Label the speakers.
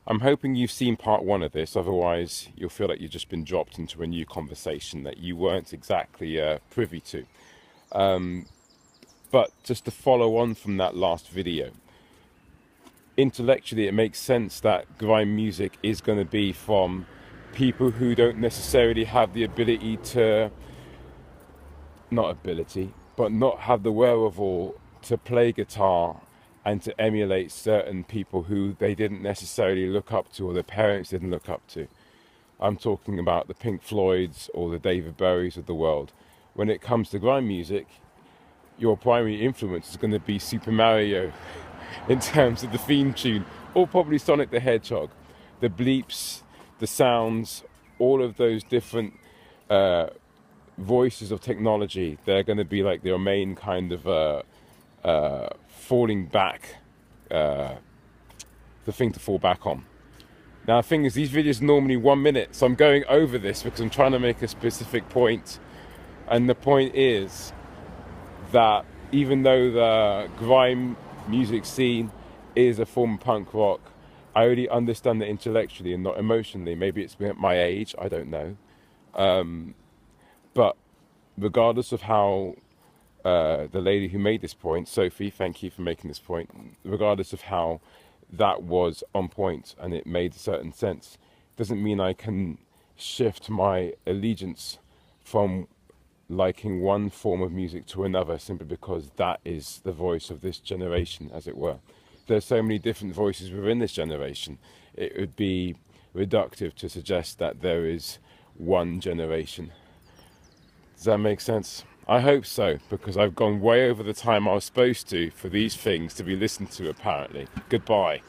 Speaker 1: I'm hoping you've seen part one of this, otherwise you'll feel like you've just been dropped into a new conversation that you weren't exactly privy to. But just to follow on from that last video, intellectually it makes sense that grime music is going to be from people who don't necessarily have the ability to, not ability, but not have the wherewithal to play guitar and to emulate certain people who they didn't necessarily look up to or their parents didn't look up to. I'm talking about the Pink Floyds or the David Bowies of the world. When it comes to grime music, your primary influence is going to be Super Mario in terms of the theme tune, or probably Sonic the Hedgehog. The bleeps, the sounds, all of those different voices of technology, they're going to be like their main kind of falling back, the thing to fall back on. Now the thing is, these videos are normally 1 minute, so I'm going over this because I'm trying to make a specific point. And the point is that even though the grime music scene is a form of punk rock, I only understand it intellectually and not emotionally. Maybe it's my age, I don't know. But regardless of how the lady who made this point, Sophie, thank you for making this point, regardless of how that was on point and it made certain sense, doesn't mean I can shift my allegiance from liking one form of music to another simply because that is the voice of this generation, as it were. There's so many different voices within this generation. It would be reductive to suggest that there is one generation. Does that make sense? I hope so, because I've gone way over the time I was supposed to for these things to be listened to, apparently. Goodbye.